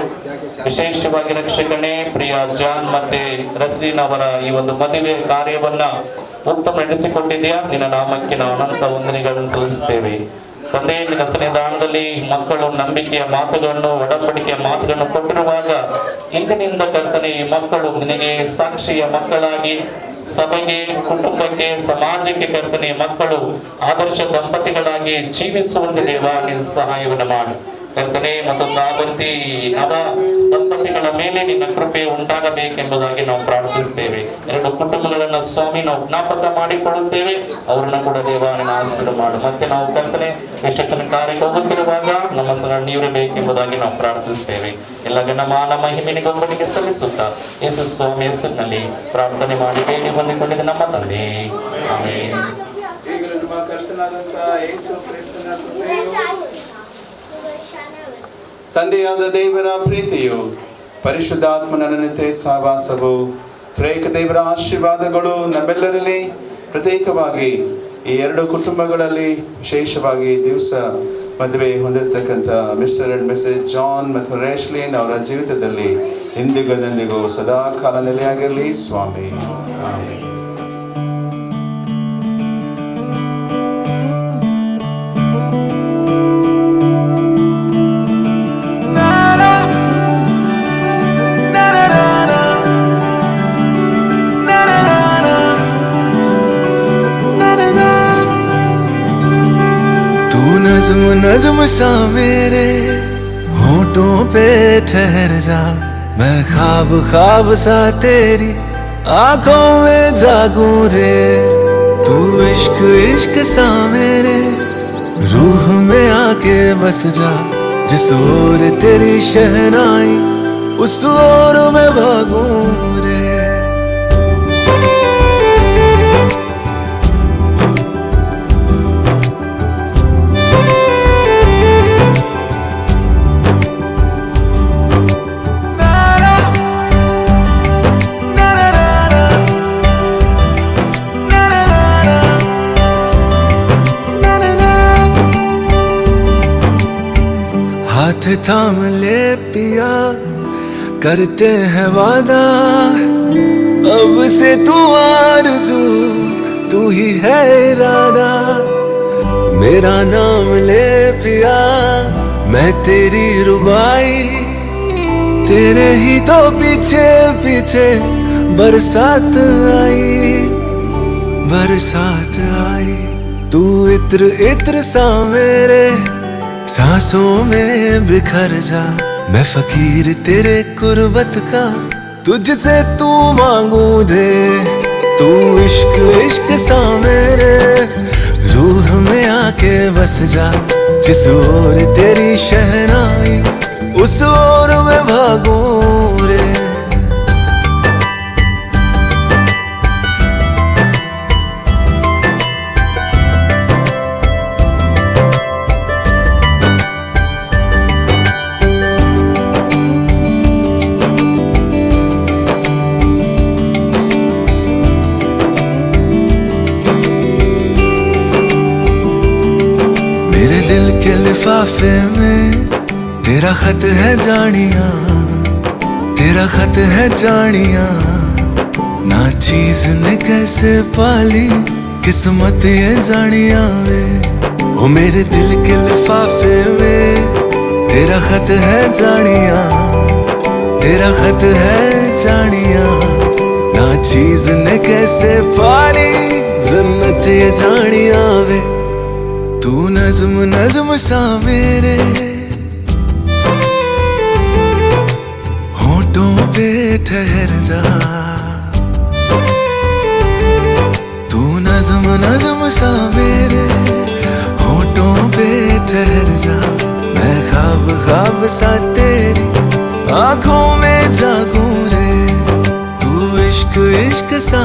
ವಿಶೇಷವಾಗಿ ರಕ್ಷಕನೇ, ಪ್ರಿಯ ಜಾನ್ ಮತ್ತೆ ರಸ್ಲಿನ್ ಅವರ ಈ ಒಂದು ಮದುವೆ ಕಾರ್ಯವನ್ನ ಉತ್ತಮ ನಡೆಸಿಕೊಂಡಿದೆಯಾ. ನಿನ್ನ ನಾಮಕ್ಕೆ ನಾವು ಅನಂತ ವಂದನೆಗಳನ್ನು ಸಲ್ಲಿಸುತ್ತೇವೆ. ತಂದೆ, ನಿನ್ನ ಸನ್ನಿಧಾನದಲ್ಲಿ ಮಕ್ಕಳು ನಂಬಿಕೆಯ ಮಾತುಗಳನ್ನು, ಒಡಂಬಡಿಕೆಯ ಮಾತುಗಳನ್ನು ಕೊಟ್ಟಿರುವಾಗ ಇಂದಿನಿಂದ ಕರ್ತನೆ ಈ ಮಕ್ಕಳು ನಿನಗೆ ಸಾಕ್ಷಿಯ ಮಕ್ಕಳಾಗಿ ಸಭೆಗೆ, ಕುಟುಂಬಕ್ಕೆ, ಸಮಾಜಕ್ಕೆ ಕರ್ತನೆ ಮಕ್ಕಳು ಆದರ್ಶ ದಂಪತಿಗಳಾಗಿ ಜೀವಿಸುವಂತೆ ದೇವ ನಿನ್ನ ಸಹಾಯವನ್ನು ಮಾಡು ಕರ್ತನೆ. ಮತ್ತೊಂದು ಆವೃತ್ತಿ ನವ ದಂಪತಿಗಳ ಮೇಲೆ ನಿನ್ನ ಕೃಪೆ ಉಂಟಾಗಬೇಕೆಂಬುದಾಗಿ ನಾವು ಪ್ರಾರ್ಥಿಸ್ತೇವೆ. ಎರಡು ಕುಟುಂಬಗಳನ್ನ ಸ್ವಾಮಿ ನಾವು ಜ್ಞಾಪಕ ಮಾಡಿಕೊಳ್ಳುತ್ತೇವೆ. ಅವ್ರನ್ನ ಕೂಡ ದೇವ ನಿನ್ನ ಆಶೀರ್ವಾದ ಮಾಡು. ಮತ್ತೆ ನಾವು ಕರ್ತನೆ ವಿಶೇಷನ ಕಾರ್ಯಕ್ಕೆ ಹೋಗುತ್ತಿರುವಾಗ ನಮ್ಮ ಸಹ ನೀಡಬೇಕೆಂಬುದಾಗಿ ನಾವು ಪ್ರಾರ್ಥಿಸ್ತೇವೆ. ಎಲ್ಲ ಘನಮಾನ ಮಹಿಮೆನಿಗೊಬ್ಬನಿಗೆ ಸಲ್ಲಿಸುತ್ತಾ ಯೇಸು ಸ್ವಾಮಿ ಹೆಸರಿನಲ್ಲಿ ಪ್ರಾರ್ಥನೆ ಮಾಡಿ ಬೇಡಿ ಹೊಂದಿಕೊಂಡಿದ್ದ ನಮ್ಮ ತಂದೆ, ಆಮೆನ್. ತಂದೆಯಾದ ದೇವರ ಪ್ರೀತಿಯು, ಪರಿಶುದ್ಧಾತ್ಮನ ಅನನ್ಯತೆ ಸಹವಾಸವು, ತ್ರೇಕ ದೇವರ ಆಶೀರ್ವಾದಗಳು ನಮ್ಮೆಲ್ಲರಲ್ಲಿ ಪ್ರತ್ಯೇಕವಾಗಿ ಈ ಎರಡು ಕುಟುಂಬಗಳಲ್ಲಿ ವಿಶೇಷವಾಗಿ ದಿವಸ ಮದುವೆ ಹೊಂದಿರತಕ್ಕಂಥ ಮಿಸ್ಟರ್ ಅಂಡ್ ಮಿಸಸ್ ಜಾನ್ ಮತ್ತು ರೇಶ್ಲಿನ್ ಅವರ ಜೀವಿತದಲ್ಲಿ ಎಂದಿಗೂ ಸದಾ ಕಾಲ ನೆಲೆಯಾಗಿರಲಿ ಸ್ವಾಮಿ, ಆಮೆನ್. नज़्म नज़्म सा मेरे होठों पे ठहर जा, मैं ख्वाब ख्वाब सा तेरी आंखों में जागूं रे। तू इश्क इश्क सा मेरे रूह में आके बस जा, जिस ओर तेरी शहनाई उस ओर में भागूं रे। हाथ थाम ले पिया, करते हैं वादा, अब से तू आरज़ू, तू ही है इरादा। मेरा नाम ले पिया, मैं तेरी रुबाई, तेरे ही तो पीछे पीछे बरसात आई, बरसात आई। तू इत्र इत्र सा मेरे सांसों में बिखर जा, मैं फकीर तेरे कुर्बत का, तुझसे तू मांगू दे। तू इश्क इश्क सा मेरे रूह में आके बस जा, जिस ओर तेरी शहनाई उस ओर में भागूं रे। दिल के लिफाफे में तेरा खत है जानिया, तेरा खत है जानिया। ना चीज ने कैसे पाली किस्मत ये जानिया वे। हो मेरे दिल के लिफाफे में तेरा खत है जानिया, तेरा खत है जानिया। ना चीज ने कैसे पाली जन्नत ये जानिया वे। तू नज़्म नज़्म सा मेरे होठों पे ठहर जा, तू नज़्म नज़्म सा मेरे होठों पे ठहर जा। मैं ख्वाब ख्वाब सा तेरी आंखों में जागूं रे। तू इश्क इश्क सा